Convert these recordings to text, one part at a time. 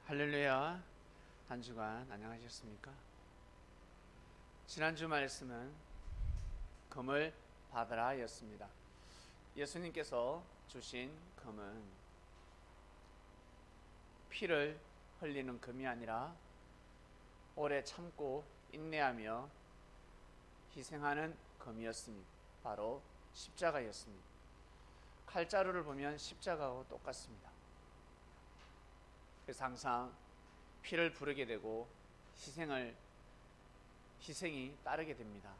할렐루야. 한 주간 안녕하셨습니까? 지난주 말씀은 금을 받으라 였습니다. 예수님께서 주신 금은 피를 흘리는 금이 아니라 오래 참고 인내하며 희생하는 금이었습니다. 바로 십자가였습니다. 칼자루를 보면 십자가하고 똑같습니다. 그래서 항상 피를 부르게 되고 희생이 따르게 됩니다.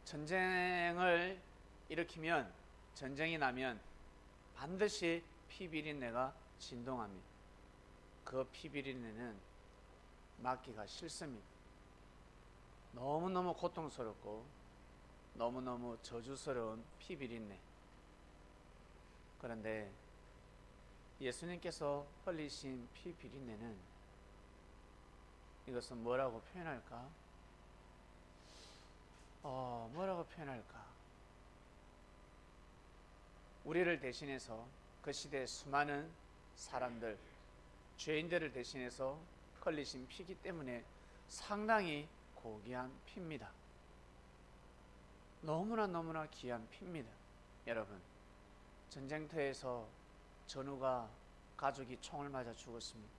전쟁을 일으키면, 전쟁이 나면 반드시 피비린내가 진동합니다. 그 피비린내는 맡기가 싫습니다. 너무너무 고통스럽고 너무너무 저주스러운 피비린내. 그런데 예수님께서 흘리신 피비린내는 이것은 뭐라고 표현할까? 뭐라고 표현할까? 우리를 대신해서 그 시대의 수많은 사람들, 죄인들을 대신해서 흘리신 피기 때문에 상당히 고귀한 피입니다. 너무나 귀한 피입니다. 여러분, 전쟁터에서 전우가 가족이 총을 맞아 죽었습니다.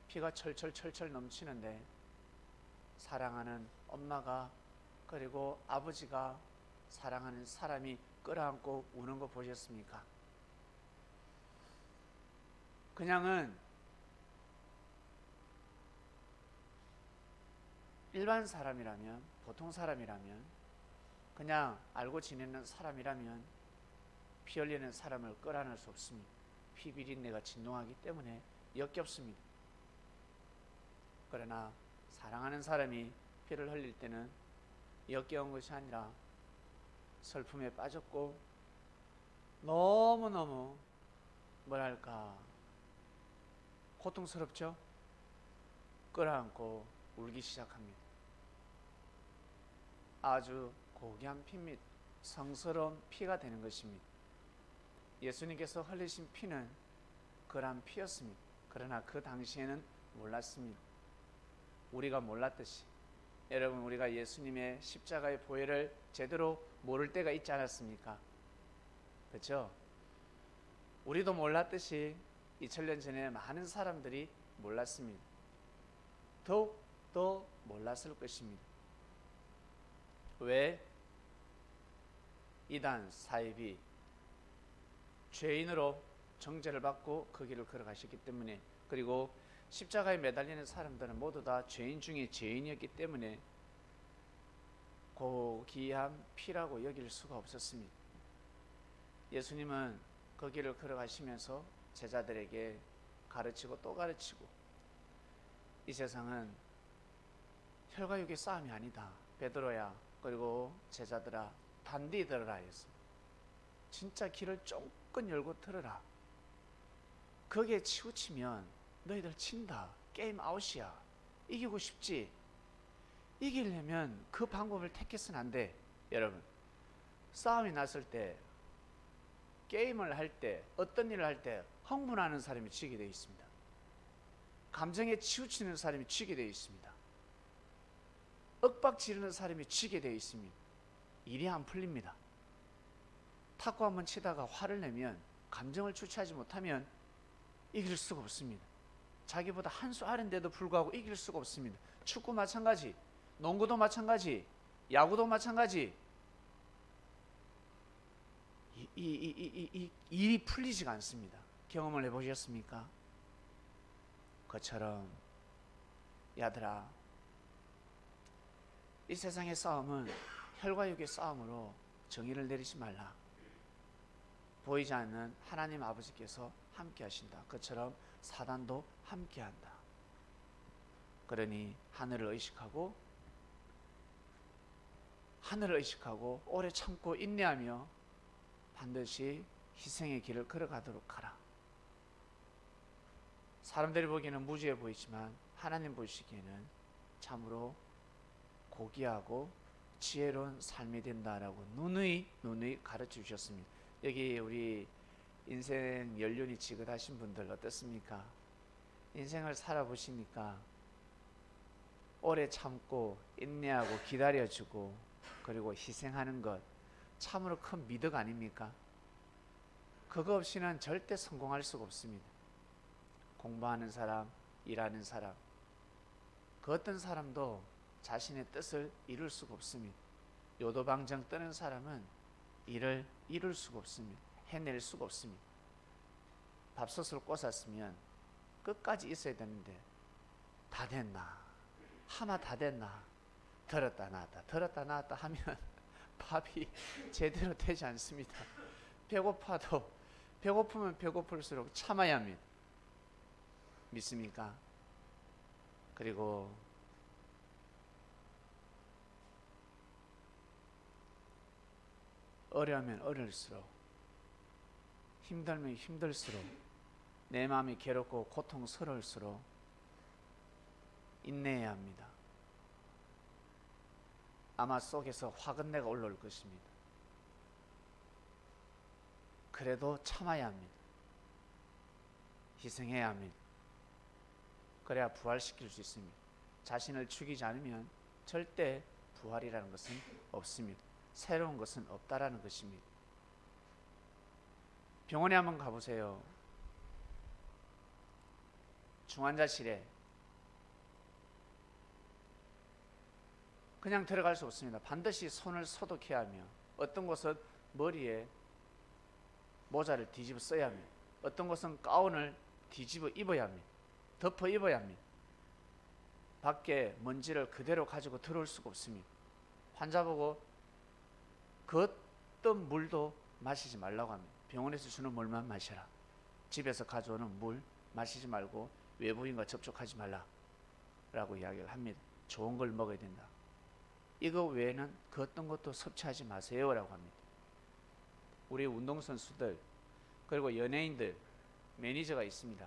피가 철철 넘치는데 사랑하는 엄마가 그리고 아버지가 사랑하는 사람이 끌어안고 우는 거 보셨습니까? 그냥은 일반 사람이라면, 보통 사람이라면, 그냥 알고 지내는 사람이라면 피 흘리는 사람을 끌어안을 수 없습니다. 피비린내가 진동하기 때문에 역겹습니다. 그러나 사랑하는 사람이 피를 흘릴 때는 역겨운 것이 아니라 슬픔에 빠졌고 너무너무 뭐랄까 고통스럽죠? 끌어안고 울기 시작합니다. 아주 고귀한 피입니다. 성스러운 피가 되는 것입니다. 예수님께서 흘리신 피는 그러한 피였습니다. 그러나 그 당시에는 몰랐습니다. 우리가 몰랐듯이 여러분, 우리가 예수님의 십자가의 보혈을 제대로 모를 때가 있지 않았습니까? 그렇죠? 우리도 몰랐듯이 2000년 전에 많은 사람들이 몰랐습니다. 더욱 더 몰랐을 것입니다. 왜? 이단 사입이 죄인으로 정죄를 받고 그 길을 걸어가셨기 때문에, 그리고 십자가에 매달리는 사람들은 모두 다 죄인 중에 죄인이었기 때문에 고귀한 피라고 여길 수가 없었습니다. 예수님은 그 길을 걸어가시면서 제자들에게 가르치고 또 가르치고, 이 세상은 혈과 육의 싸움이 아니다. 베드로야, 그리고 제자들아, 단디 들으라 했습니다. 진짜 길을 쫑긋 열고 들으라. 거기에 치우치면 너희들 친다. 게임 아웃이야. 이기고 싶지? 이기려면 그 방법을 택해서는 안 돼. 여러분, 싸움이 났을 때, 게임을 할 때, 어떤 일을 할 때 흥분하는 사람이 지게 되어 있습니다. 감정에 치우치는 사람이 지게 되어 있습니다. 윽박 지르는 사람이 지게 되어 있습니다. 일이 안 풀립니다. 탁구 한번 치다가 화를 내면, 감정을 주체하지 못하면 이길 수가 없습니다. 자기보다 한 수 아래인데도 불구하고 이길 수가 없습니다. 축구 마찬가지, 농구도 마찬가지, 야구도 마찬가지. 일이 풀리지가 않습니다. 경험을 해보셨습니까? 그처럼 야들아, 이 세상의 싸움은 혈과 육의 싸움으로 정의를 내리지 말라. 보이지 않는 하나님 아버지께서 함께 하신다. 그처럼 사단도 함께 한다. 그러니 하늘을 의식하고 오래 참고 인내하며 반드시 희생의 길을 걸어가도록 하라. 사람들이 보기에는 무지해 보이지만 하나님 보시기에는 참으로 고귀하고 지혜로운 삶이 된다라고 누누이 가르쳐 주셨습니다. 여기 우리 인생 연륜이 지긋하신 분들 어떻습니까? 인생을 살아보시니까 오래 참고 인내하고 기다려주고 그리고 희생하는 것 참으로 큰 미덕 아닙니까? 그거 없이는 절대 성공할 수가 없습니다. 공부하는 사람, 일하는 사람, 그 어떤 사람도 자신의 뜻을 이룰 수가 없습니다. 요도방정 뜨는 사람은 일을 이룰 수가 없습니다. 해낼 수가 없습니다. 밥솥을 꽂았으면 끝까지 있어야 되는데 다 됐나? 하나 다 됐나? 들었다 놨다 들었다 놨다 하면 밥이 제대로 되지 않습니다. 배고프면 배고플수록 참아야 합니다. 믿습니까? 그리고 어려우면 어려울수록 힘들면 힘들수록 내 마음이 괴롭고 고통스러울수록 인내해야 합니다. 아마 속에서 화근내가 올라올 것입니다. 그래도 참아야 합니다. 희생해야 합니다. 그래야 부활시킬 수 있습니다. 자신을 죽이지 않으면 절대 부활이라는 것은 없습니다. 새로운 것은 없다라는 것입니다. 병원에 한번 가보세요. 중환자실에 그냥 들어갈 수 없습니다. 반드시 손을 소독해야 하며 어떤 곳은 머리에 모자를 뒤집어 써야 합니다. 어떤 곳은 가운을 뒤집어 입어야 합니다. 덮어 입어야 합니다. 밖에 먼지를 그대로 가지고 들어올 수가 없습니다. 환자 보고 그 어떤 물도 마시지 말라고 합니다. 병원에서 주는 물만 마셔라. 집에서 가져오는 물 마시지 말고 외부인과 접촉하지 말라 라고 이야기를 합니다. 좋은 걸 먹어야 된다. 이거 외에는 그 어떤 것도 섭취하지 마세요 라고 합니다. 우리 운동선수들 그리고 연예인들 매니저가 있습니다.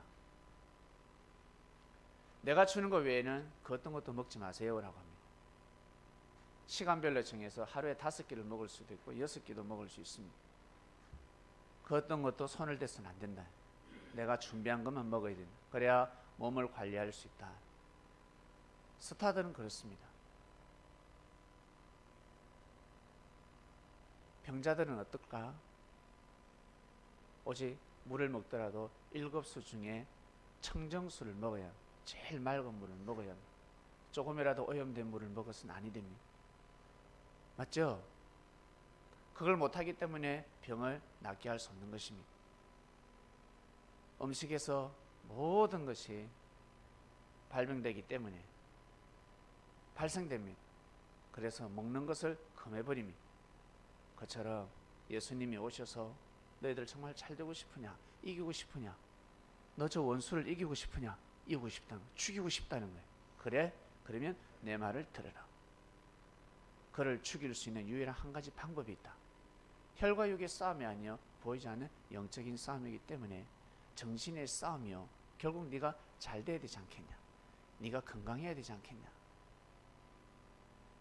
내가 주는 것 외에는 그 어떤 것도 먹지 마세요 라고 합니다. 시간별로 정해서 하루에 5끼를 먹을 수도 있고 6끼도 먹을 수 있습니다. 그 어떤 것도 손을 대서는 안 된다. 내가 준비한 것만 먹어야 된다. 그래야 몸을 관리할 수 있다. 스타들은 그렇습니다. 병자들은 어떨까? 오직 물을 먹더라도 7수 중에 청정수를 먹어야 합니다. 제일 맑은 물을 먹어야 합니다. 조금이라도 오염된 물을 먹어서는 아니 됩니다. 맞죠? 그걸 못하기 때문에 병을 낫게 할 수 없는 것입니다. 음식에서 모든 것이 발병되기 때문에 발생됩니다. 그래서 먹는 것을 금해버립니다. 그처럼 예수님이 오셔서 너희들 정말 잘 되고 싶으냐? 이기고 싶으냐? 너 저 원수를 이기고 싶으냐? 이기고 싶다는 거예요. 죽이고 싶다는 거예요. 그래? 그러면 내 말을 들으라. 그를 죽일 수 있는 유일한 한 가지 방법이 있다. 혈과 육의 싸움이 아니요 보이지 않는 영적인 싸움이기 때문에 정신의 싸움이요 결국 네가 잘 돼야 되지 않겠냐? 네가 건강해야 되지 않겠냐?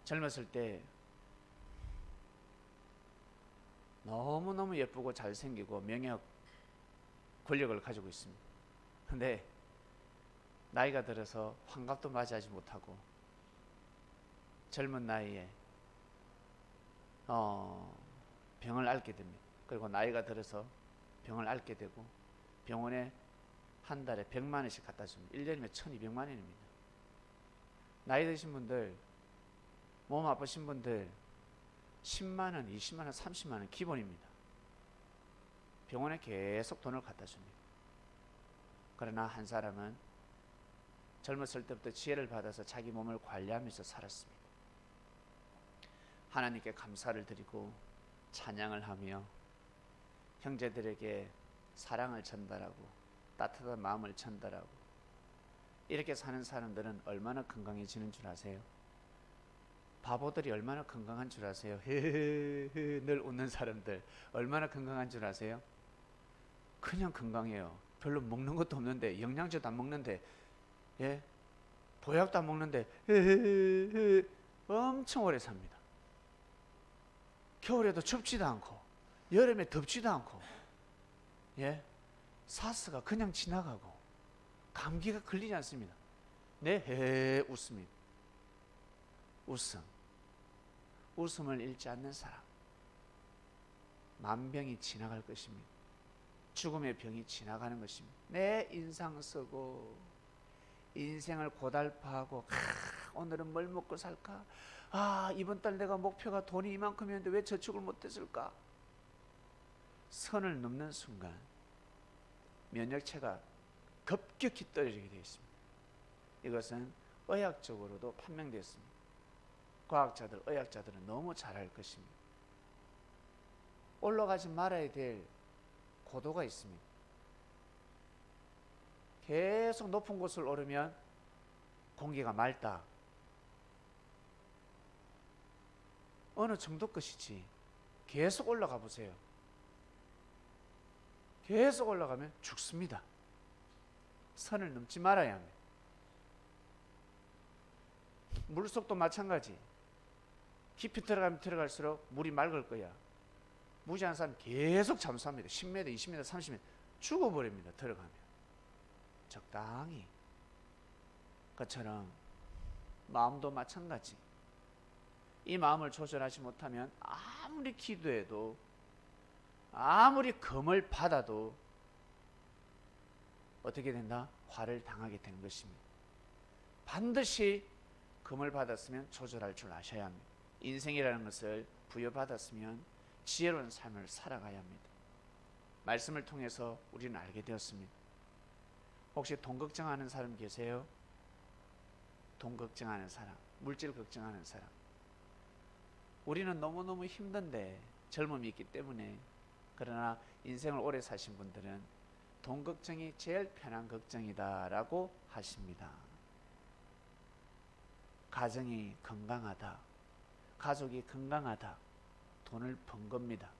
젊었을 때 너무너무 예쁘고 잘생기고 명예와 권력을 가지고 있습니다. 근데 나이가 들어서 환갑도 맞이하지 못하고 젊은 나이에 병을 앓게 됩니다. 그리고 나이가 들어서 병을 앓게 되고 병원에 한 달에 100만 원씩 갖다 줍니다. 1년이면 1200만 원입니다. 나이 드신 분들, 몸 아프신 분들 10만 원, 20만 원, 30만 원 기본입니다. 병원에 계속 돈을 갖다 줍니다. 그러나 한 사람은 젊었을 때부터 지혜를 받아서 자기 몸을 관리하면서 살았습니다. 하나님께 감사를 드리고 찬양을 하며 형제들에게 사랑을 전달하고 따뜻한 마음을 전달하고 이렇게 사는 사람들은 얼마나 건강해지는 줄 아세요? 바보들이 얼마나 건강한 줄 아세요? 늘 웃는 사람들 얼마나 건강한 줄 아세요? 그냥 건강해요. 별로 먹는 것도 없는데 영양제도 안 먹는데 예? 보약도 안 먹는데 엄청 오래 삽니다. 겨울에도 춥지도 않고 여름에 덥지도 않고 예? 사스가 그냥 지나가고 감기가 걸리지 않습니다. 네, 웃습니다. 웃음을 잃지 않는 사람, 만병이 지나갈 것입니다. 죽음의 병이 지나가는 것입니다. 내 인상 쓰고 인생을 고달파하고 오늘은 뭘 먹고 살까? 이번 달 내가 목표가 돈이 이만큼이었는데 왜 저축을 못했을까? 선을 넘는 순간 면역체가 급격히 떨어지게 되어 있습니다. 이것은 의학적으로도 판명되었습니다. 과학자들, 의학자들은 너무 잘 알 것입니다. 올라가지 말아야 될 고도가 있습니다. 계속 높은 곳을 오르면 공기가 맑다. 어느 정도 것이지. 계속 올라가 보세요. 계속 올라가면 죽습니다. 선을 넘지 말아야 합니다. 물속도 마찬가지. 깊이 들어가면 들어갈수록 물이 맑을 거야. 무지한 사람 계속 잠수합니다. 10m, 20m, 30m 죽어버립니다. 들어가면. 적당히. 그처럼 마음도 마찬가지. 이 마음을 조절하지 못하면 아무리 기도해도 아무리 금을 받아도 어떻게 된다? 화를 당하게 되는 것입니다. 반드시 금을 받았으면 조절할 줄 아셔야 합니다. 인생이라는 것을 부여받았으면 지혜로운 삶을 살아가야 합니다. 말씀을 통해서 우리는 알게 되었습니다. 혹시 돈 걱정하는 사람 계세요? 돈 걱정하는 사람, 물질 걱정하는 사람. 우리는 너무너무 힘든데 젊음이 있기 때문에. 그러나 인생을 오래 사신 분들은 돈 걱정이 제일 편한 걱정이다라고 하십니다. 가정이 건강하다, 가족이 건강하다, 돈을 번 겁니다.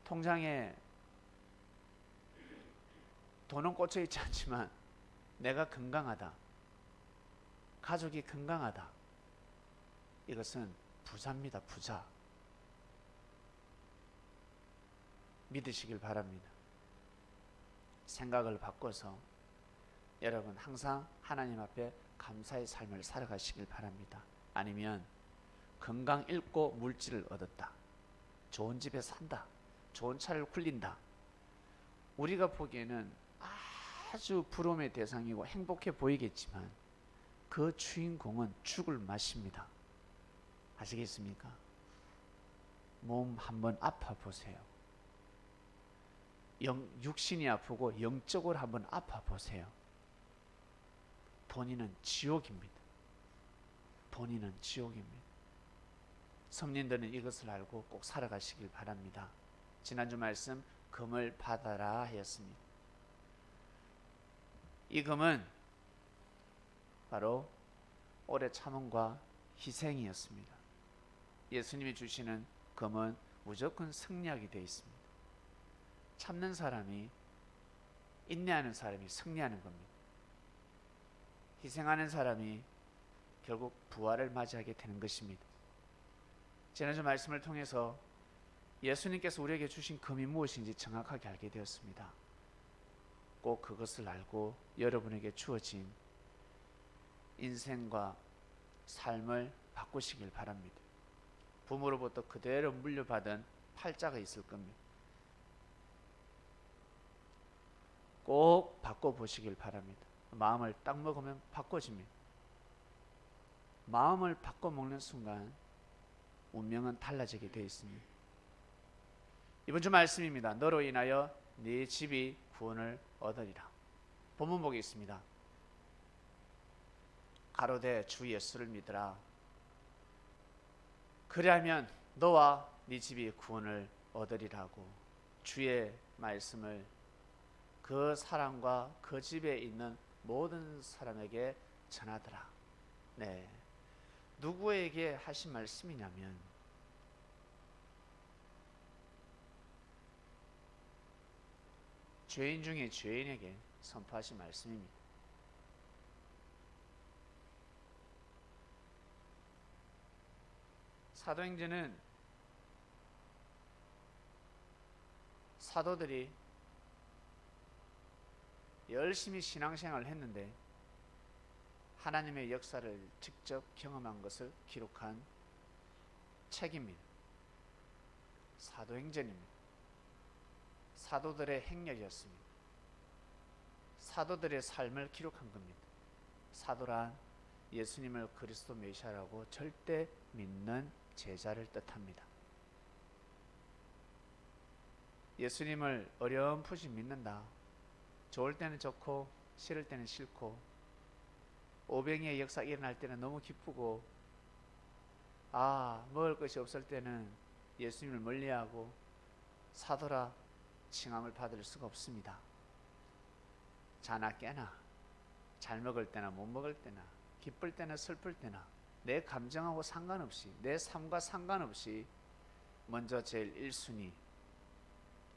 통장에 돈은 꽂혀 있지 않지만 내가 건강하다, 가족이 건강하다, 이것은 부자입니다. 부자. 믿으시길 바랍니다. 생각을 바꿔서 여러분 항상 하나님 앞에 감사의 삶을 살아가시길 바랍니다. 아니면 건강 잃고 물질을 얻었다, 좋은 집에 산다, 좋은 차를 굴린다, 우리가 보기에는 아주 부러움의 대상이고 행복해 보이겠지만 그 주인공은 죽을 맛입니다. 아시겠습니까? 몸 한번 아파 보세요. 육신이 아프고 영적으로 한번 아파 보세요. 본인은 지옥입니다. 본인은 지옥입니다. 성민들은 이것을 알고 꼭 살아가시길 바랍니다. 지난주 말씀 금을 받아라 하였습니다. 이 금은 바로 오래 참음과 희생이었습니다. 예수님이 주시는 금은 무조건 승리하게 되어 있습니다. 참는 사람이, 인내하는 사람이 승리하는 겁니다. 희생하는 사람이 결국 부활을 맞이하게 되는 것입니다. 지난주 말씀을 통해서 예수님께서 우리에게 주신 금이 무엇인지 정확하게 알게 되었습니다. 꼭 그것을 알고 여러분에게 주어진 인생과 삶을 바꾸시길 바랍니다. 부모로부터 그대로 물려받은 팔자가 있을 겁니다. 꼭 바꿔보시길 바랍니다. 마음을 딱 먹으면 바꿔집니다. 마음을 바꿔 먹는 순간 운명은 달라지게 되어 있습니다. 이번 주 말씀입니다. 너로 인하여 네 집이 구원을 얻으리라. 본문 보겠습니다. 가로되 주 예수를 믿으라. 그리하면 너와 네 집이 구원을 얻으리라고 주의 말씀을 그 사람과 그 집에 있는 모든 사람에게 전하더라. 네, 누구에게 하신 말씀이냐면 죄인 중에 죄인에게 선포하신 말씀입니다. 사도행전은 사도들이 열심히 신앙생활을 했는데 하나님의 역사를 직접 경험한 것을 기록한 책입니다. 사도행전입니다. 사도들의 행렬이었습니다. 사도들의 삶을 기록한 겁니다. 사도란 예수님을 그리스도 메시아라고 절대 믿는 제자를 뜻합니다. 예수님을 어렴풋이 믿는다. 좋을 때는 좋고 싫을 때는 싫고 오병이의 역사 일어날 때는 너무 기쁘고 먹을 것이 없을 때는 예수님을 멀리하고 사도라 칭함을 받을 수가 없습니다. 자나 깨나 잘 먹을 때나 못 먹을 때나 기쁠 때나 슬플 때나 내 감정하고 상관없이 내 삶과 상관없이 먼저 제일 1순위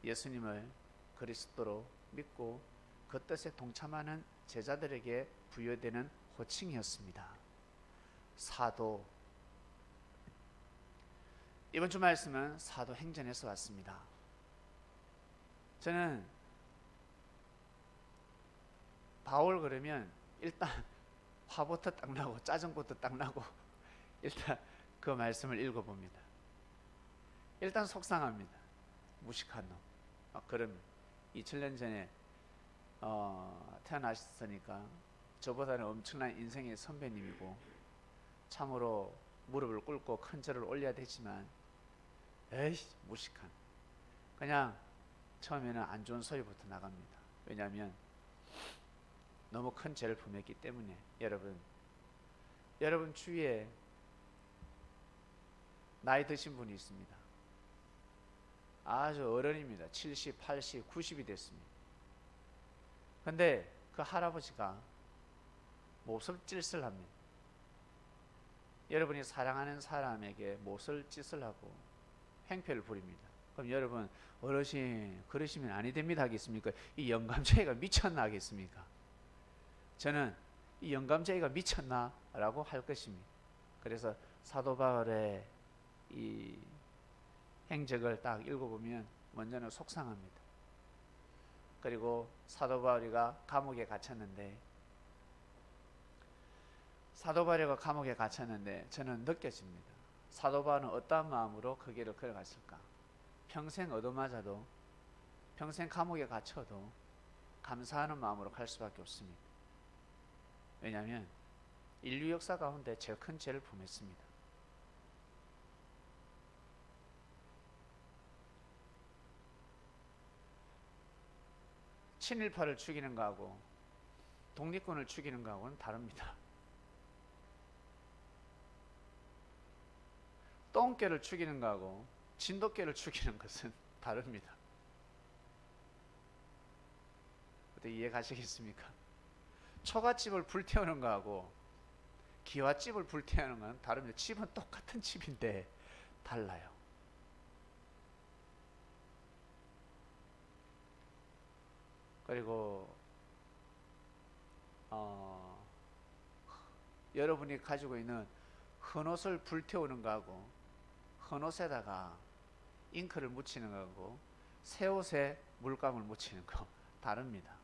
예수님을 그리스도로 믿고 그 뜻에 동참하는 제자들에게 부여되는 호칭이었습니다. 사도. 이번 주 말씀은 사도행전에서 왔습니다. 저는 바울 그러면 일단 화부터 딱 나고 짜증부터 딱 나고 일단 그 말씀을 읽어봅니다. 일단 속상합니다. 무식한 놈. 그럼 2000년 전에 태어나셨으니까 저보다는 엄청난 인생의 선배님이고 참으로 무릎을 꿇고 큰 절을 올려야 되지만 에이 무식한, 그냥 처음에는 안 좋은 소리부터 나갑니다. 왜냐하면 너무 큰 죄를 범했기 때문에. 여러분 주위에 나이 드신 분이 있습니다. 아주 어른입니다. 70, 80, 90이 됐습니다. 근데 그 할아버지가 못을 짓을 합니다. 여러분이 사랑하는 사람에게 못을 짓을 하고 행패를 부립니다. 그럼 여러분 어르신 그러시면 아니 됩니다 하겠습니까? 이 영감쟁이가 미쳤나 하겠습니까? 저는 이 영감쟁이가 미쳤나 라고 할 것입니다. 그래서 사도 바울의 이 행적을 딱 읽어보면 먼저는 속상합니다. 그리고 사도 바울이가 감옥에 갇혔는데 저는 느껴집니다. 사도 바울은 어떠한 마음으로 그 길을 걸어갔을까? 평생 얻어맞아도, 평생 감옥에 갇혀도 감사하는 마음으로 갈 수밖에 없습니다. 왜냐하면 인류 역사 가운데 제일 큰 죄를 범했습니다. 친일파를 죽이는 거하고 독립군을 죽이는 거하고는 다릅니다. 똥개를 죽이는 거하고 진돗개를 죽이는 것은 다릅니다. 어떻게 이해 가시겠습니까? 초가집을 불태우는 거하고 기와집을 불태우는 건 다릅니다. 집은 똑같은 집인데 달라요. 그리고 여러분이 가지고 있는 헌옷을 불태우는 거하고 헌옷에다가 잉크를 묻히는 거하고 새 옷에 물감을 묻히는 거 다릅니다.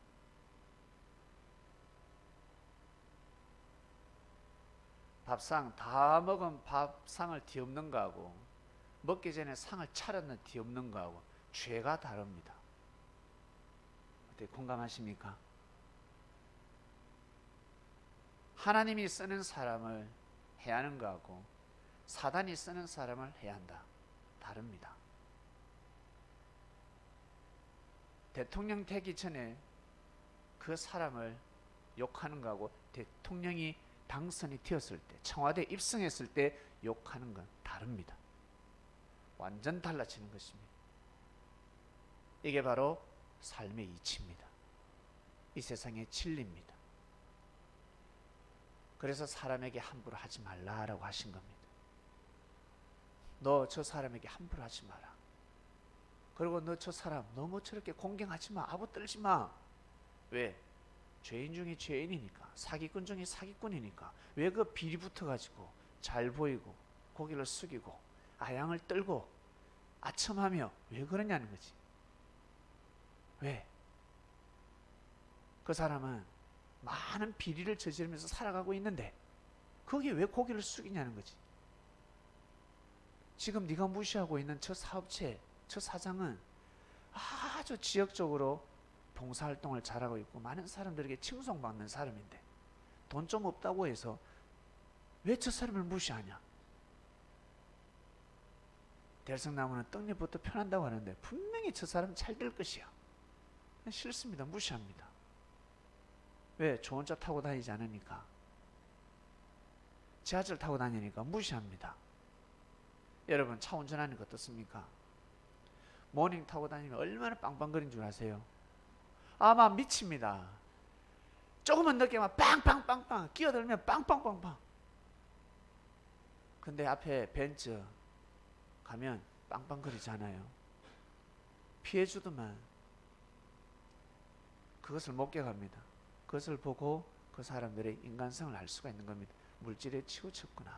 밥상 다 먹은 밥상을 뒤엎는 거하고 먹기 전에 상을 차렸는 뒤엎는 거하고 죄가 다릅니다. 어떻게 공감하십니까? 하나님이 쓰는 사람을 해하는 거하고 사단이 쓰는 사람을 해한다. 다릅니다. 대통령 되기 전에 그 사람을 욕하는 거하고 대통령이 당선이 되었을 때, 청와대에 입성했을 때 욕하는 건 다릅니다. 완전 달라지는 것입니다. 이게 바로 삶의 이치입니다. 이 세상의 진리입니다. 그래서 사람에게 함부로 하지 말라라고 하신 겁니다. 너 저 사람에게 함부로 하지 마라. 그리고 너 저 사람 너무 저렇게 공경하지 마. 아부 떨지 마. 왜? 죄인 중에 죄인이니까, 사기꾼 중에 사기꾼이니까. 왜 그 비리 붙어가지고 잘 보이고 고개를 숙이고 아양을 떨고 아첨하며 왜 그러냐는 거지. 왜? 그 사람은 많은 비리를 저지르면서 살아가고 있는데 거기에 왜 고개를 숙이냐는 거지. 지금 네가 무시하고 있는 저 사업체, 저 사장은 아주 지역적으로 봉사활동을 잘하고 있고 많은 사람들에게 칭송받는 사람인데 돈 좀 없다고 해서 왜 저 사람을 무시하냐. 대성나무는 떡잎부터 편한다고 하는데 분명히 저 사람은 잘 될 것이야. 싫습니다. 무시합니다. 왜? 좋은 차 타고 다니지 않으니까. 지하철 타고 다니니까 무시합니다. 여러분 차 운전하는 거 어떻습니까? 모닝 타고 다니면 얼마나 빵빵거리는 줄 아세요? 아마 미칩니다. 조금만 늦게만 빵빵빵빵 끼어들면 빵빵빵빵. 근데 앞에 벤츠 가면 빵빵거리잖아요. 피해주더만 그것을 목격합니다. 그것을 보고 그 사람들의 인간성을 알 수가 있는 겁니다. 물질에 치우쳤구나.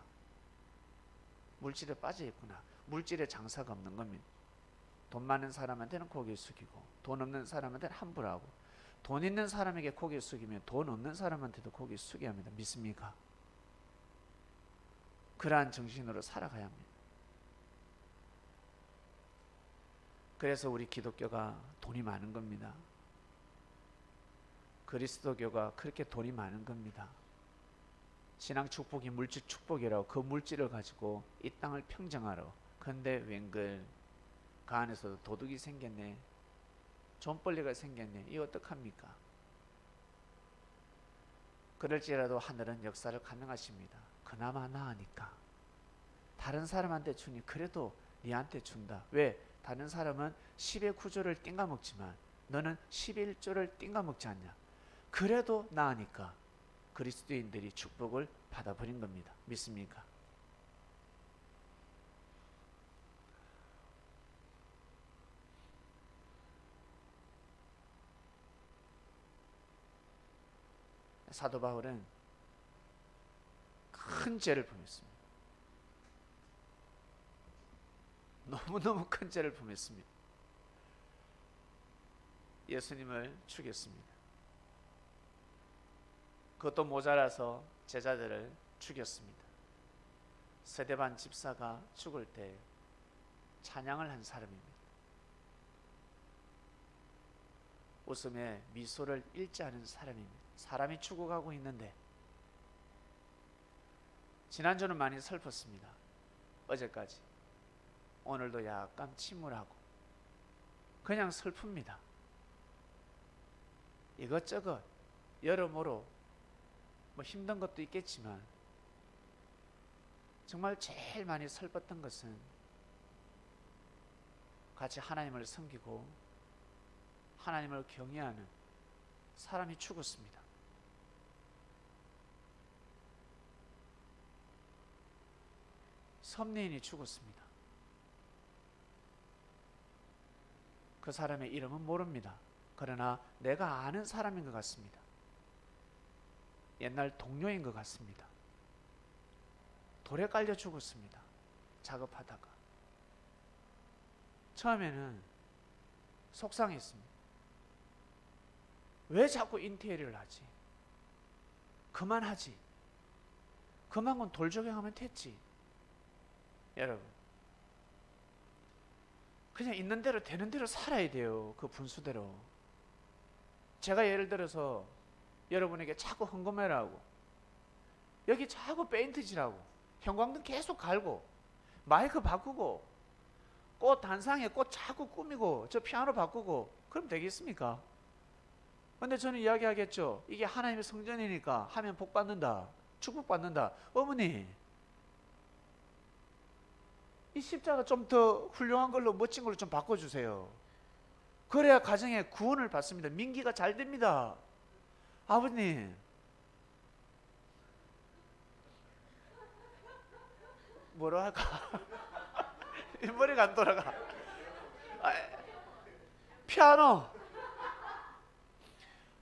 물질에 빠져있구나. 물질에 장사가 없는 겁니다. 돈 많은 사람한테는 고개 숙이고 돈 없는 사람한테는 함부로 하고 돈 있는 사람에게 고개 숙이면 돈 없는 사람한테도 고개 숙여야 합니다. 믿습니까? 그러한 정신으로 살아가야 합니다. 그래서 우리 기독교가 돈이 많은 겁니다. 그리스도교가 그렇게 돈이 많은 겁니다. 신앙 축복이 물질 축복이라고 그 물질을 가지고 이 땅을 평정하러. 근데 웬걸 그 안에서도 도둑이 생겼네. 존벌리가 생겼네. 이거 어떡합니까? 그럴지라도 하늘은 역사를 가능하십니다. 그나마 나으니까. 다른 사람한테 주니 그래도 니한테 준다. 왜? 다른 사람은 10의 9조를 띵가 먹지만 너는 10의 1조를 띵가 먹지 않냐. 그래도 나으니까 그리스도인들이 축복을 받아버린 겁니다. 믿습니까? 사도 바울은 큰 죄를 범했습니다. 너무너무 큰 죄를 범했습니다. 예수님을 죽였습니다. 그것도 모자라서 제자들을 죽였습니다. 스데반 집사가 죽을 때 찬양을 한 사람입니다. 웃음에 미소를 잃지 않은 사람입니다. 사람이 죽어가고 있는데 지난주는 많이 슬펐습니다. 어제까지. 오늘도 약간 침울하고 그냥 슬픕니다. 이것저것 여러모로 뭐 힘든 것도 있겠지만 정말 제일 많이 슬펐던 것은 같이 하나님을 섬기고 하나님을 경외하는 사람이 죽었습니다. 섭리인이 죽었습니다. 그 사람의 이름은 모릅니다. 그러나 내가 아는 사람인 것 같습니다. 옛날 동료인 것 같습니다. 돌에 깔려 죽었습니다. 작업하다가. 처음에는 속상했습니다. 왜 자꾸 인테리어를 하지? 그만하지. 그만큼 돌 조경하면 됐지. 여러분, 그냥 있는 대로 되는 대로 살아야 돼요. 그 분수대로. 제가 예를 들어서 여러분에게 자꾸 헌금해라고, 여기 자꾸 페인트칠하고, 형광등 계속 갈고, 마이크 바꾸고, 꽃 단상에 꽃 자꾸 꾸미고, 저 피아노 바꾸고, 그럼 되겠습니까? 근데 저는 이야기하겠죠. 이게 하나님의 성전이니까 하면 복 받는다, 축복 받는다. 어머니, 이 십자가 좀 더 훌륭한 걸로, 멋진 걸로 좀 바꿔주세요. 그래야 가정에 구원을 받습니다. 민기가 잘 됩니다. 아버님, 뭐라 할까? 머리가 안 돌아가. 피아노,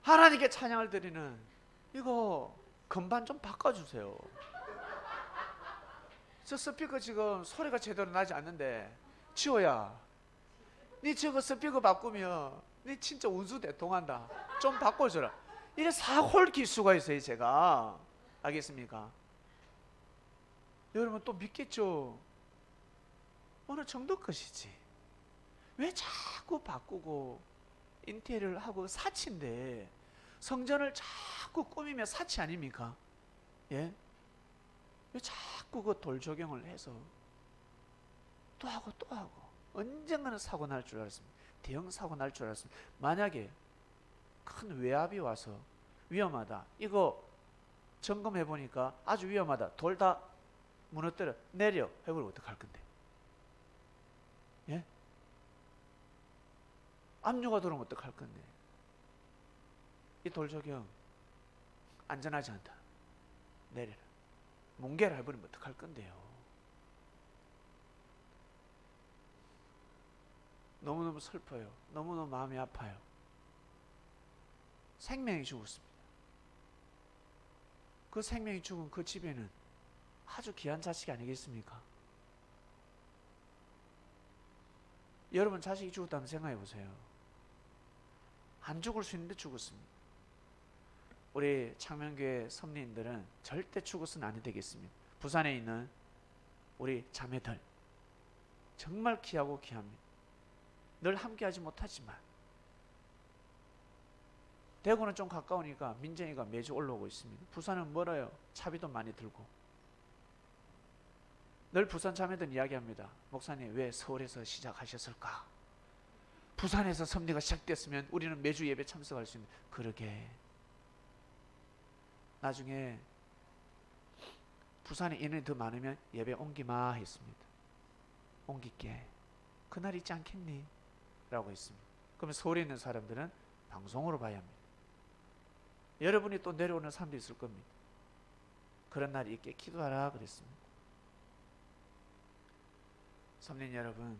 하나님께 찬양을 드리는 이거 건반 좀 바꿔주세요. 저 스피커 지금 소리가 제대로 나지 않는데, 지호야, 니 저거 스피커 바꾸면 니 진짜 운수 대통한다. 좀 바꿔줘라. 이래 사고를 킬 수가 있어요, 제가. 알겠습니까? 여러분 또 믿겠죠? 어느 정도 것이지. 왜 자꾸 바꾸고 인테리어를 하고 사치인데 성전을 자꾸 꾸미며 사치 아닙니까? 예? 왜 자꾸 그 돌 조경을 해서 또 하고 또 하고 언젠가는 사고 날 줄 알았습니다. 대형 사고 날 줄 알았습니다. 만약에 큰 외압이 와서 위험하다. 이거 점검해 보니까 아주 위험하다. 돌 다 무너뜨려 내려 해버리면 어떡할 건데? 예? 압류가 들어오면 어떡할 건데? 이 돌 조경 안전하지 않다. 내려라. 뭉개라 해버리면 어떡할 건데요? 너무너무 슬퍼요. 너무너무 마음이 아파요. 생명이 죽었습니다. 그 생명이 죽은 그 집에는 아주 귀한 자식이 아니겠습니까? 여러분 자식이 죽었다면 생각해 보세요. 안 죽을 수 있는데 죽었습니다. 우리 창명교회 선리님들은 절대 죽어서는 안 되겠습니다. 부산에 있는 우리 자매들 정말 귀하고 귀합니다. 늘 함께하지 못하지만 대구는 좀 가까우니까 민정이가 매주 올라오고 있습니다. 부산은 멀어요. 차비도 많이 들고. 늘 부산 자매들 이야기합니다. 목사님 왜 서울에서 시작하셨을까? 부산에서 섭리가 시작됐으면 우리는 매주 예배 참석할 수 있는. 그러게 나중에 부산에 인원이 더 많으면 예배 옮기마 했습니다. 옮길게. 그날 있지 않겠니? 라고 했습니다. 그러면 서울에 있는 사람들은 방송으로 봐야 합니다. 여러분이 또 내려오는 사람도 있을 겁니다. 그런 날이 있게 기도하라 그랬습니다. 선민 여러분,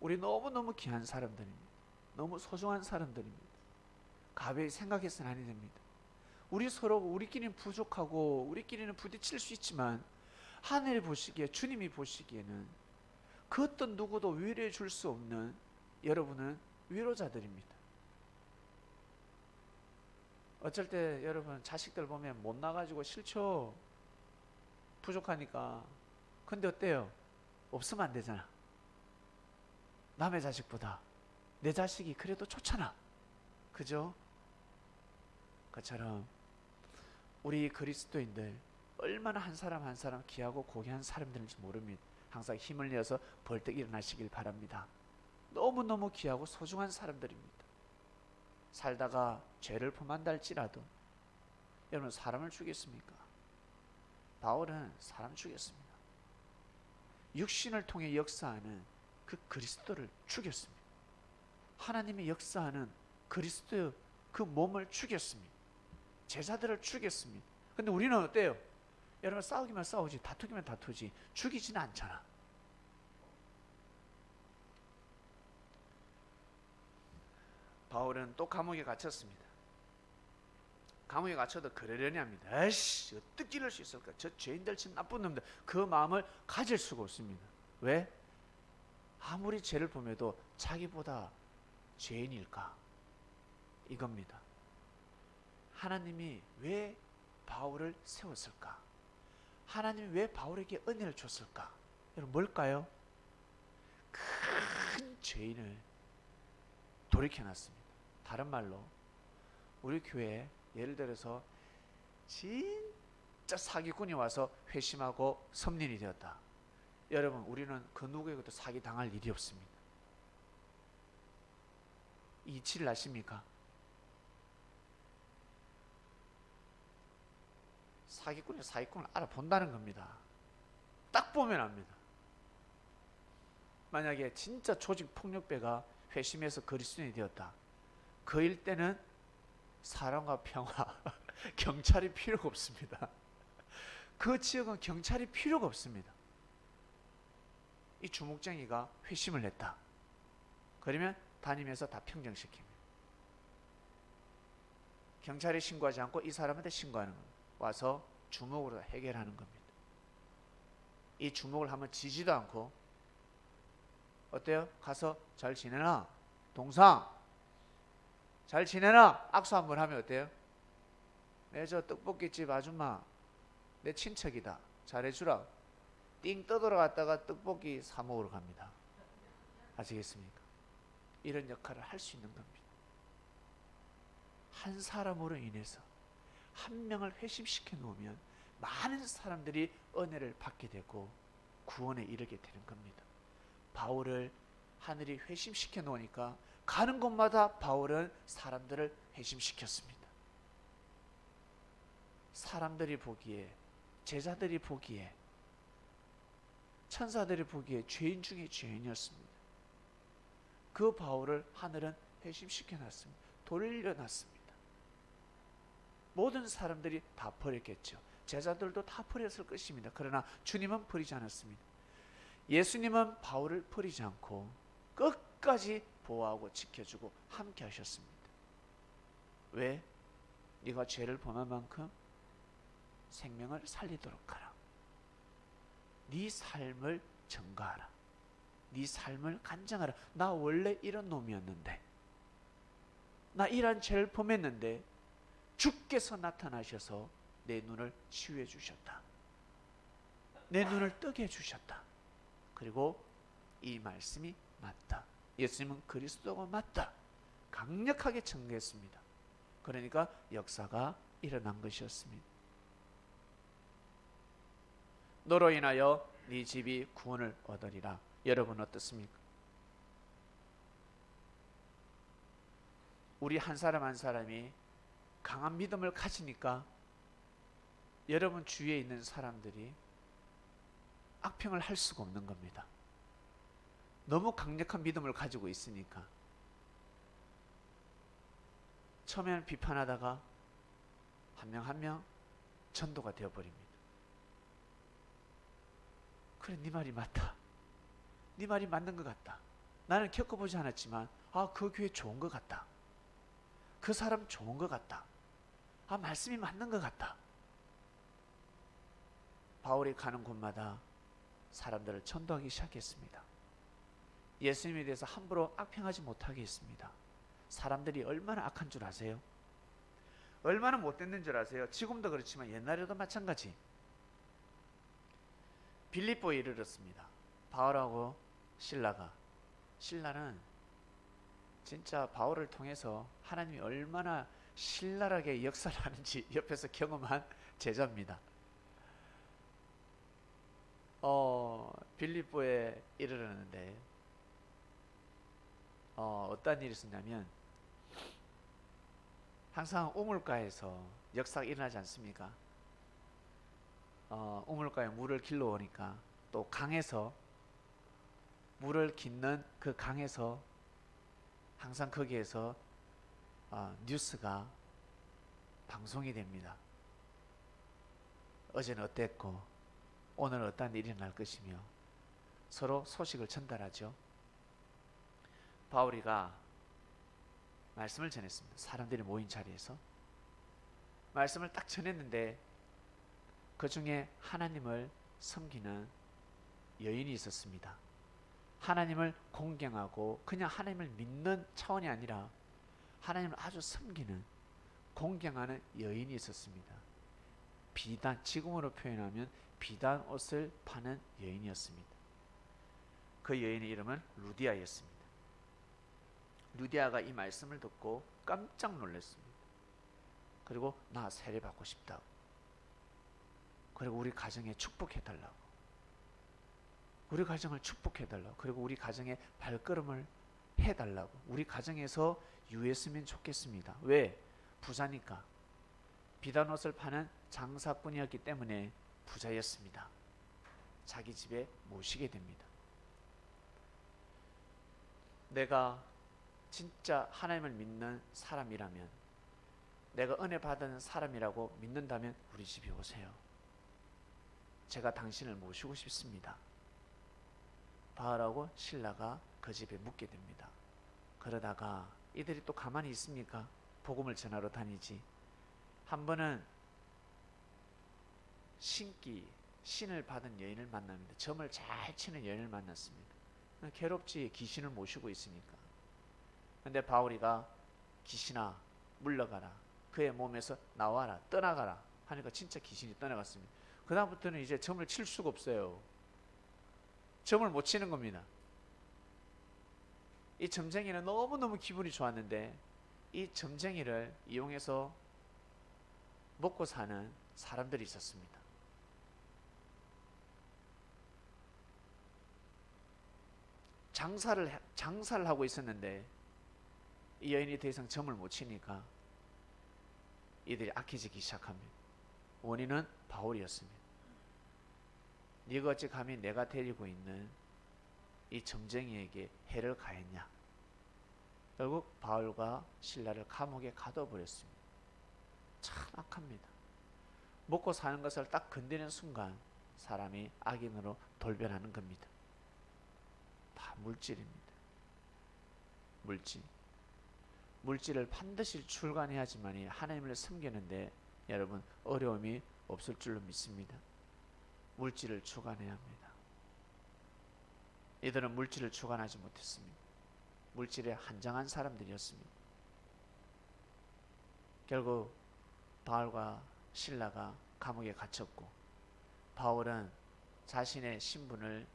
우리 너무너무 귀한 사람들입니다. 너무 소중한 사람들입니다. 가벼이 생각해서는 아니 됩니다. 우리 서로 우리끼리는 부족하고 우리끼리는 부딪힐 수 있지만 하늘이 보시기에 주님이 보시기에는 그 어떤 누구도 위로해 줄 수 없는 여러분은 위로자들입니다. 어쩔 때 여러분 자식들 보면 못 나가지고 싫죠. 부족하니까. 근데 어때요? 없으면 안 되잖아. 남의 자식보다 내 자식이 그래도 좋잖아. 그죠? 그처럼 우리 그리스도인들 얼마나 한 사람 한 사람 귀하고 고귀한 사람들인지 모릅니다. 항상 힘을 내어서 벌떡 일어나시길 바랍니다. 너무너무 귀하고 소중한 사람들입니다. 살다가 죄를 범한다 할지라도 여러분 사람을 죽였습니까? 바울은 사람 죽였습니다. 육신을 통해 역사하는 그 그리스도를 죽였습니다. 하나님이 역사하는 그리스도의 그 몸을 죽였습니다. 제자들을 죽였습니다. 근데 우리는 어때요? 여러분 싸우기만 싸우지 다투기만 다투지 죽이지는 않잖아. 바울은 또 감옥에 갇혔습니다. 감옥에 갇혀도 그러려니 합니다. 에이씨 어떻게 이럴 수 있을까? 저 죄인들 참 나쁜 놈들. 그 마음을 가질 수가 없습니다. 왜? 아무리 죄를 범해도 자기보다 죄인일까? 이겁니다. 하나님이 왜 바울을 세웠을까? 하나님이 왜 바울에게 은혜를 줬을까? 여러분 뭘까요? 큰 죄인을 돌이켜놨습니다. 다른 말로 우리 교회에 예를 들어서 진짜 사기꾼이 와서 회심하고 섬린이 되었다. 여러분 우리는 그 누구에게도 사기 당할 일이 없습니다. 이 이치를 아십니까? 사기꾼이 사기꾼을 알아본다는 겁니다. 딱 보면 압니다. 만약에 진짜 조직폭력배가 회심해서 그리스도인이 되었다. 그 일 때는 사랑과 평화, 경찰이 필요가 없습니다. 그 지역은 경찰이 필요가 없습니다. 이 주목쟁이가 회심을 했다. 그러면 다니면서 다 평정시킵니다. 경찰이 신고하지 않고 이 사람한테 신고하는 겁니다. 와서 주먹으로 해결하는 겁니다. 이 주먹을 하면 지지도 않고 어때요? 가서 잘 지내나? 동상 잘 지내나? 악수 한번 하면 어때요? 내 저 떡볶이집 아줌마 내 친척이다. 잘해주라. 띵 떠돌아갔다가 떡볶이 사 먹으러 갑니다. 아시겠습니까? 이런 역할을 할 수 있는 겁니다. 한 사람으로 인해서 한 명을 회심시켜 놓으면 많은 사람들이 은혜를 받게 되고 구원에 이르게 되는 겁니다. 바울을 하늘이 회심시켜 놓으니까 가는 곳마다 바울은 사람들을 회심시켰습니다. 사람들이 보기에, 제자들이 보기에, 천사들이 보기에 죄인 중에 죄인이었습니다. 그 바울을 하늘은 회심시켜 놨습니다. 돌려놨습니다. 모든 사람들이 다 버렸겠죠. 제자들도 다 버렸을 것입니다. 그러나 주님은 버리지 않았습니다. 예수님은 바울을 버리지 않고 끝까지 보호하고 지켜주고 함께 하셨습니다. 왜? 네가 죄를 범한 만큼 생명을 살리도록 하라. 네 삶을 증거하라. 네 삶을 간증하라. 나 원래 이런 놈이었는데, 나 이런 죄를 범했는데 주께서 나타나셔서 내 눈을 치유해 주셨다. 내 눈을 뜨게 해주셨다. 그리고 이 말씀이 맞다. 예수님은 그리스도가 맞다. 강력하게 증거했습니다. 그러니까 역사가 일어난 것이었습니다. 너로 인하여 네 집이 구원을 얻으리라. 여러분 어떻습니까? 우리 한 사람 한 사람이 강한 믿음을 가지니까 여러분 주위에 있는 사람들이 악평을 할 수가 없는 겁니다. 너무 강력한 믿음을 가지고 있으니까. 처음에는 비판하다가 한 명 한 명 전도가 되어버립니다. 그래, 네 말이 맞다. 네 말이 맞는 것 같다. 나는 겪어보지 않았지만 그 교회 좋은 것 같다. 그 사람 좋은 것 같다. 말씀이 맞는 것 같다. 바울이 가는 곳마다 사람들을 전도하기 시작했습니다. 예수님에 대해서 함부로 악평하지 못하게 했습니다. 사람들이 얼마나 악한 줄 아세요? 얼마나 못됐는 줄 아세요? 지금도 그렇지만 옛날에도 마찬가지. 빌립보에 이르렀습니다. 바울하고 신라는 진짜 바울을 통해서 하나님이 얼마나 신랄하게 역사를 하는지 옆에서 경험한 제자입니다. 빌립보에 이르렀는데 어떤 일이 있었냐면, 항상 우물가에서 역사가 일어나지 않습니까? 우물가에 물을 길러 오니까 또 강에서 물을 깃는 그 강에서 항상 거기에서 뉴스가 방송이 됩니다. 어제는 어땠고 오늘은 어떤 일이 날 것이며 서로 소식을 전달하죠. 바울이가 말씀을 전했습니다. 사람들이 모인 자리에서 말씀을 딱 전했는데 그 중에 하나님을 섬기는 여인이 있었습니다. 하나님을 공경하고 그냥 하나님을 믿는 차원이 아니라 하나님을 아주 섬기는, 공경하는 여인이 있었습니다. 비단, 지금으로 표현하면 비단 옷을 파는 여인이었습니다. 그 여인의 이름은 루디아였습니다. 루디아가 이 말씀을 듣고 깜짝 놀랐습니다. 그리고 나 세례받고 싶다고, 그리고 우리 가정에 축복해달라고, 우리 가정을 축복해달라고, 그리고 우리 가정에 발걸음을 해달라고, 우리 가정에서 유했으면 좋겠습니다. 왜? 부자니까. 비단옷을 파는 장사꾼이었기 때문에 부자였습니다. 자기 집에 모시게 됩니다. 내가 진짜 하나님을 믿는 사람이라면, 내가 은혜 받은 사람이라고 믿는다면 우리 집에 오세요. 제가 당신을 모시고 싶습니다. 바울하고 신라가 그 집에 묵게 됩니다. 그러다가 이들이 또 가만히 있습니까? 복음을 전하러 다니지. 한 번은 신을 받은 여인을 만납니다. 점을 잘 치는 여인을 만났습니다. 괴롭지, 귀신을 모시고 있으니까. 근데 바울이가 귀신아 물러가라, 그의 몸에서 나와라, 떠나가라 하니까 진짜 귀신이 떠나갔습니다. 그 다음부터는 이제 점을 칠 수가 없어요. 점을 못 치는 겁니다. 이 점쟁이는 너무너무 기분이 좋았는데 이 점쟁이를 이용해서 먹고 사는 사람들이 있었습니다. 장사를 하고 있었는데 이 여인이 더 이상 점을 못 치니까 이들이 악해지기 시작합니다. 원인은 바울이었습니다. 네가 어찌 감히 내가 데리고 있는 이 점쟁이에게 해를 가했냐. 결국 바울과 실라를 감옥에 가둬버렸습니다. 참 악합니다. 먹고 사는 것을 딱 건드리는 순간 사람이 악인으로 돌변하는 겁니다. 다 물질입니다. 물질을 반드시 출간해야지만 하나님을 섬기는데 여러분 어려움이 없을 줄로 믿습니다. 물질을 주관해야 합니다. 이들은 물질을 주관하지 못했습니다. 물질에 한정한 사람들이었습니다. 결국 바울과 실라가 감옥에 갇혔고 바울은 자신의 신분을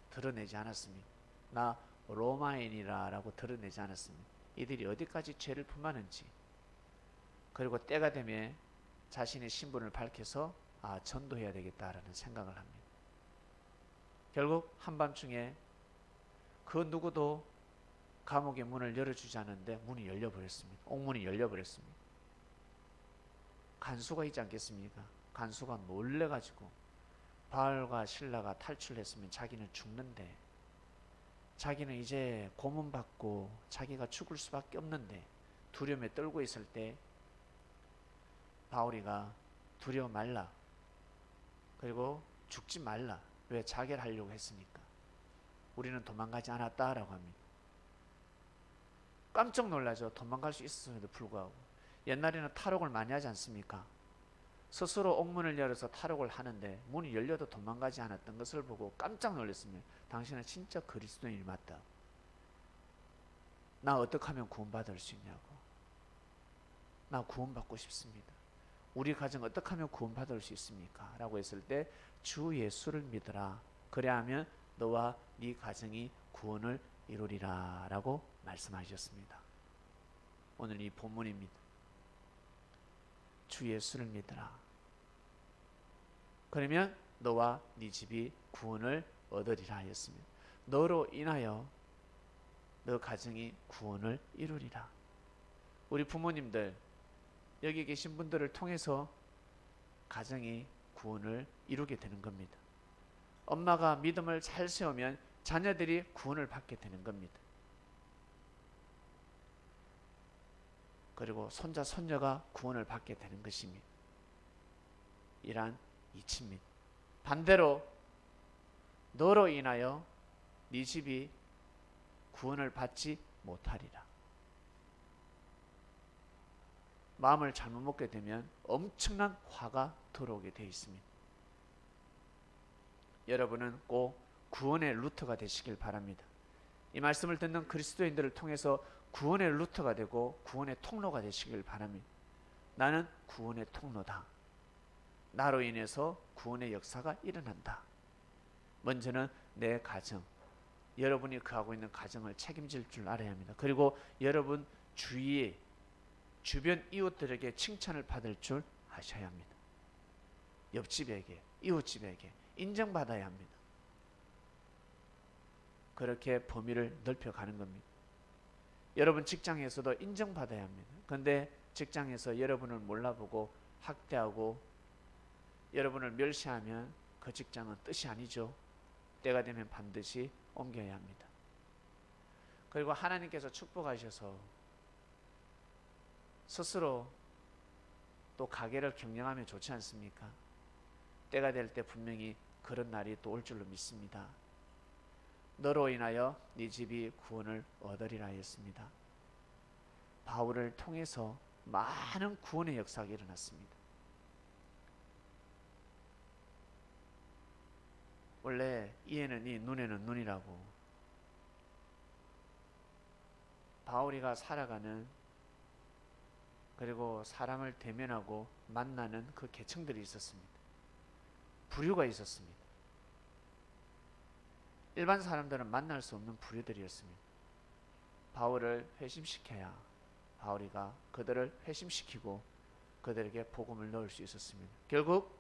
드러내지 않았습니다. 나 로마인이라 라고 드러내지 않았습니다. 이들이 어디까지 죄를 품었는지, 그리고 때가 되면 자신의 신분을 밝혀서 전도해야 되겠다라는 생각을 합니다. 결국 한밤중에 그 누구도 감옥의 문을 열어주지 않았는데 문이 열려버렸습니다. 옥문이 열려버렸습니다. 간수가 있지 않겠습니까? 간수가 놀래가지고 바울과 실라가 탈출했으면 자기는 죽는데, 자기는 이제 고문받고 자기가 죽을 수밖에 없는데 두려움에 떨고 있을 때 바울이가 두려워 말라, 그리고 죽지 말라. 왜? 자결 하려고 했으니까. 우리는 도망가지 않았다라고 합니다. 깜짝 놀라죠. 도망갈 수 있었음에도 불구하고. 옛날에는 탈옥을 많이 하지 않습니까? 스스로 옥문을 열어서 탈옥을 하는데 문이 열려도 도망가지 않았던 것을 보고 깜짝 놀랐습니다. 당신은 진짜 그리스도인이 맞다. 나 어떻게 하면 구원받을 수 있냐고. 나 구원받고 싶습니다. 우리 가정 어떻게 하면 구원받을 수 있습니까? 라고 했을 때 주 예수를 믿어라. 그래야 하면 너와 네 가정이 구원을 이루리라 라고 말씀하셨습니다. 오늘 이 본문입니다. 주 예수를 믿어라. 그러면 너와 네 집이 구원을 얻으리라 하였습니다. 너로 인하여 너 가정이 구원을 이루리라. 우리 부모님들, 여기 계신 분들을 통해서 가정이 구원을 이루게 되는 겁니다. 엄마가 믿음을 잘 세우면 자녀들이 구원을 받게 되는 겁니다. 그리고 손자, 손녀가 구원을 받게 되는 것입니다. 이란 이치입니다. 반대로 너로 인하여 네 집이 구원을 받지 못하리라. 마음을 잘못 먹게 되면 엄청난 화가 들어오게 되어 있습니다. 여러분은 꼭 구원의 루터가 되시길 바랍니다. 이 말씀을 듣는 그리스도인들을 통해서 구원의 루터가 되고 구원의 통로가 되시길 바랍니다. 나는 구원의 통로다. 나로 인해서 구원의 역사가 일어난다. 먼저는 내 가정, 여러분이 거하고 있는 가정을 책임질 줄 알아야 합니다. 그리고 여러분 주위에 주변 이웃들에게 칭찬을 받을 줄 아셔야 합니다. 옆집에게, 이웃집에게 인정받아야 합니다. 그렇게 범위를 넓혀가는 겁니다. 여러분 직장에서도 인정받아야 합니다. 그런데 직장에서 여러분을 몰라보고 학대하고 여러분을 멸시하면 그 직장은 뜻이 아니죠. 때가 되면 반드시 옮겨야 합니다. 그리고 하나님께서 축복하셔서 스스로 또 가게를 경영하면 좋지 않습니까? 때가 될 때 분명히 그런 날이 또 올 줄로 믿습니다. 너로 인하여 네 집이 구원을 얻으리라 했습니다. 바울을 통해서 많은 구원의 역사가 일어났습니다. 원래 이에는 이, 눈에는 눈이라고. 바울이가 살아가는 그리고 사람을 대면하고 만나는 그 계층들이 있었습니다. 부류가 있었습니다. 일반 사람들은 만날 수 없는 부류들이었습니다. 바울을 회심시켜야 바울이가 그들을 회심시키고 그들에게 복음을 넣을 수 있었습니다. 결국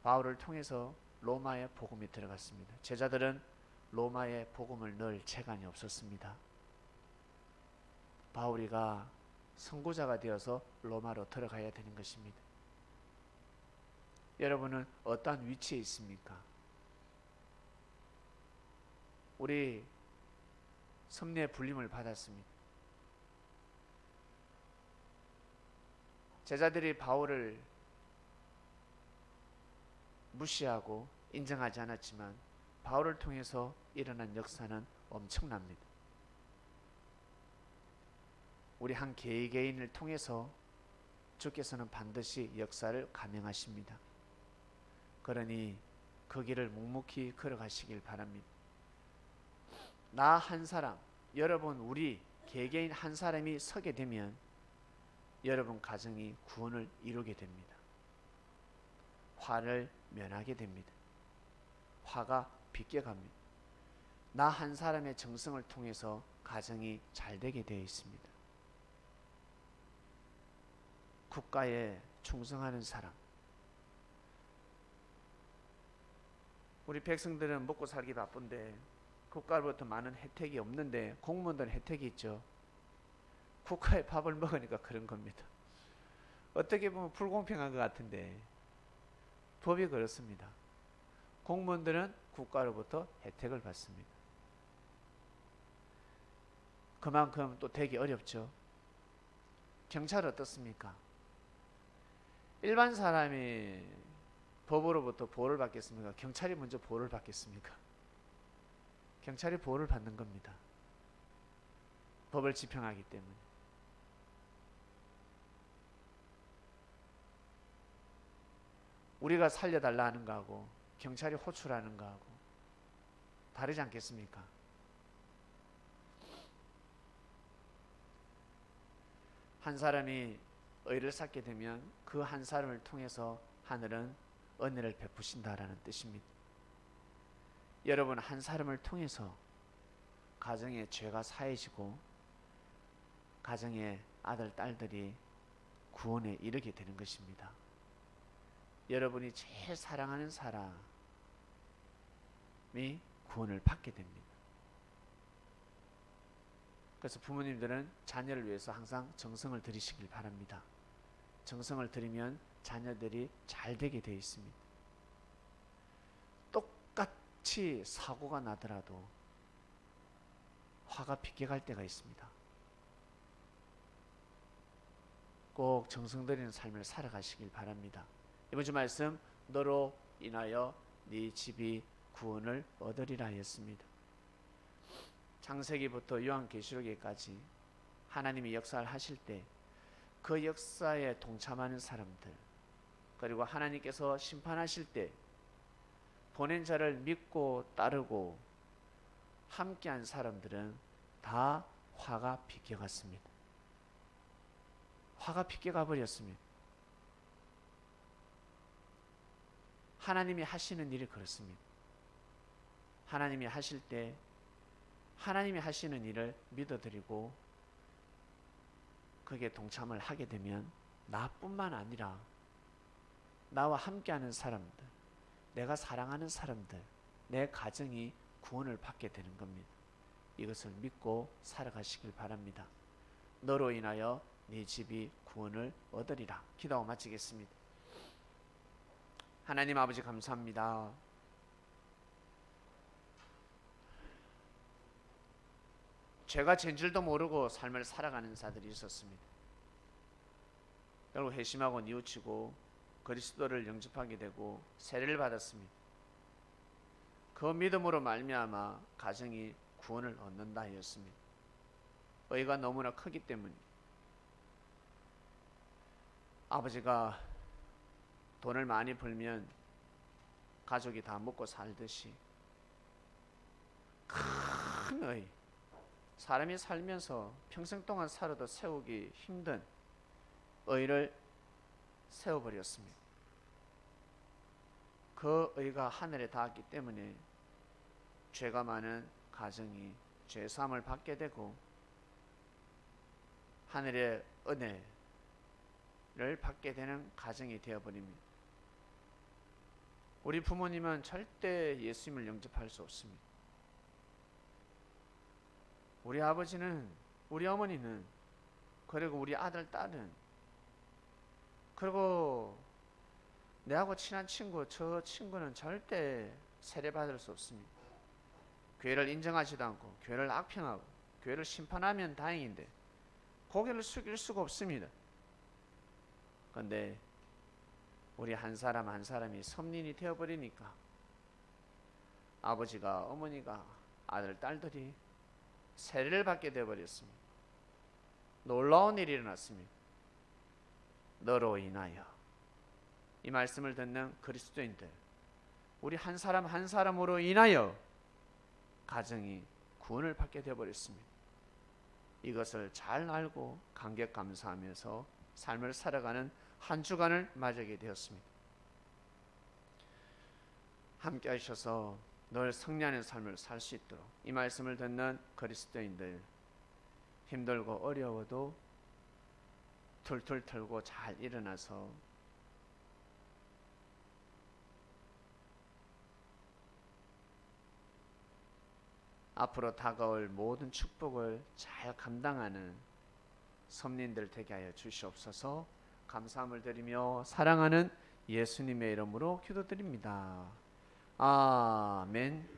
바울을 통해서 로마의 복음이 들어갔습니다. 제자들은 로마의 복음을 넣을 재간이 없었습니다. 바울이가 선구자가 되어서 로마로 들어가야 되는 것입니다. 여러분은 어떠한 위치에 있습니까? 우리 섭리의 불림을 받았습니다. 제자들이 바울을 무시하고 인정하지 않았지만 바울을 통해서 일어난 역사는 엄청납니다. 우리 한 개개인을 통해서 주께서는 반드시 역사를 감행하십니다. 그러니 그 길을 묵묵히 걸어가시길 바랍니다. 나 한 사람, 여러분 우리 개개인 한 사람이 서게 되면 여러분 가정이 구원을 이루게 됩니다. 화를 면하게 됩니다. 화가 비껴갑니다. 나 한 사람의 정성을 통해서 가정이 잘 되게 되어 있습니다. 국가에 충성하는 사람. 우리 백성들은 먹고 살기 바쁜데 국가로부터 많은 혜택이 없는데 공무원들은 혜택이 있죠. 국가의 밥을 먹으니까 그런 겁니다. 어떻게 보면 불공평한 것 같은데 법이 그렇습니다. 공무원들은 국가로부터 혜택을 받습니다. 그만큼 또 되기 어렵죠. 경찰은 어떻습니까? 일반 사람이 법으로부터 보호를 받겠습니까? 경찰이 먼저 보호를 받겠습니까? 경찰이 보호를 받는 겁니다. 법을 집행하기 때문에. 우리가 살려달라 하는 거하고 경찰이 호출하는 거하고 다르지 않겠습니까? 한 사람이 의를 쌓게 되면 그 한 사람을 통해서 하늘은 은혜를 베푸신다라는 뜻입니다. 여러분 한 사람을 통해서 가정의 죄가 사해지고 가정의 아들 딸들이 구원에 이르게 되는 것입니다. 여러분이 제일 사랑하는 사람이 구원을 받게 됩니다. 그래서 부모님들은 자녀를 위해서 항상 정성을 들이시길 바랍니다. 정성을 들이면 자녀들이 잘 되게 되어 있습니다. 똑같이 사고가 나더라도 화가 비껴갈 때가 있습니다. 꼭 정성 들이는 삶을 살아가시길 바랍니다. 이번 주 말씀 너로 인하여 네 집이 구원을 얻으리라 하였습니다. 창세기부터 요한계시록에까지 하나님이 역사를 하실 때 그 역사에 동참하는 사람들, 그리고 하나님께서 심판하실 때 보낸 자를 믿고 따르고 함께한 사람들은 다 화가 비껴갔습니다. 화가 비껴가 버렸습니다. 하나님이 하시는 일이 그렇습니다. 하나님이 하실 때 하나님이 하시는 일을 믿어드리고 그게 동참을 하게 되면 나뿐만 아니라 나와 함께하는 사람들, 내가 사랑하는 사람들, 내 가정이 구원을 받게 되는 겁니다. 이것을 믿고 살아가시길 바랍니다. 너로 인하여 네 집이 구원을 얻으리라. 기도하고 마치겠습니다. 하나님 아버지 감사합니다. 죄가 죄인줄도 모르고 삶을 살아가는 자들이 있었습니다. 결국 회심하고 뉘우치고 그리스도를 영접하게 되고 세례를 받았습니다. 그 믿음으로 말미암아 가정이 구원을 얻는다 하였습니다. 의가 너무나 크기 때문에 아버지가 돈을 많이 벌면 가족이 다 먹고 살듯이 큰 의, 사람이 살면서 평생 동안 살아도 세우기 힘든 의를 세워버렸습니다. 그 의가 하늘에 닿았기 때문에 죄가 많은 가정이 죄사함을 받게 되고 하늘의 은혜를 받게 되는 가정이 되어버립니다. 우리 부모님은 절대 예수님을 영접할 수 없습니다. 우리 아버지는, 우리 어머니는, 그리고 우리 아들, 딸은, 그리고 내하고 친한 친구, 저 친구는 절대 세례받을 수 없습니다. 교회를 인정하지도 않고 교회를 악평하고 교회를 심판하면 다행인데 고개를 숙일 수가 없습니다. 그런데 우리 한 사람 한 사람이 성인이 되어버리니까 아버지가, 어머니가, 아들, 딸들이 세례를 받게 되어버렸습니다. 놀라운 일이 일어났습니다. 너로 인하여, 이 말씀을 듣는 그리스도인들, 우리 한 사람 한 사람으로 인하여 가정이 구원을 받게 되어버렸습니다. 이것을 잘 알고 감격 감사하면서 삶을 살아가는 한 주간을 맞이하게 되었습니다. 함께 하셔서 늘 승리하는 삶을 살 수 있도록 이 말씀을 듣는 그리스도인들, 힘들고 어려워도 툴툴 털고 잘 일어나서 앞으로 다가올 모든 축복을 잘 감당하는 선민들 되게 하여 주시옵소서. 감사함을 드리며 사랑하는 예수님의 이름으로 기도드립니다. 아멘.